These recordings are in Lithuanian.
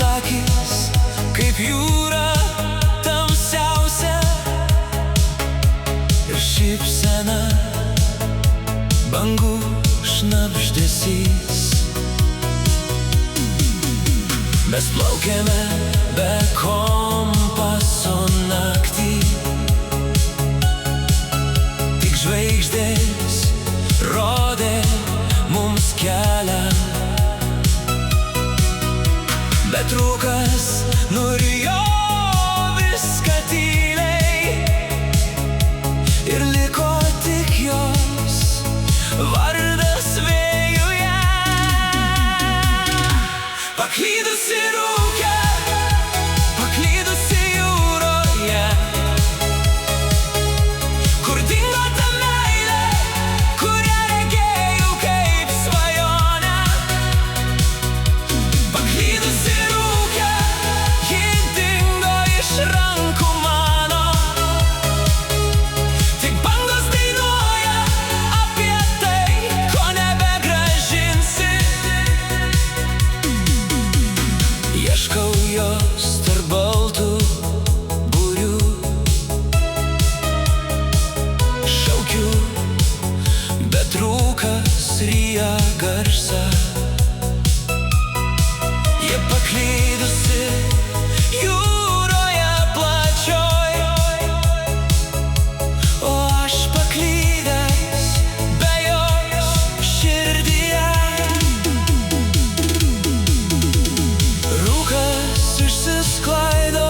akys kaip jūra tamsiausia ir šypsena bangų šnabždesys. Mes plaukėme be kompaso naktį, tik žvaigždės rodė mums kelią, bet rūkas nurijo viską tyliai ir liko tik jos vardas vėjuje. Paklydusi rūke, paklydusi jūroje, kur dingo ta meilė, kurią regėjau kaip svajonę. Paklydusi rūke, ji dingo iš rankų mano, tik bangos dainuoja apie tai, ko nebegrąžinsi. Ieškau jos tarp baltų būrių, šaukiu, bet rūkas ryja garsą. Ji paklydusi jūroje plačioj, o aš paklydęs be jos širdyje. Rūkas išsisklaido,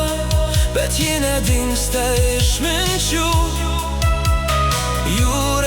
bet ji nedingsta iš minčių. Jūra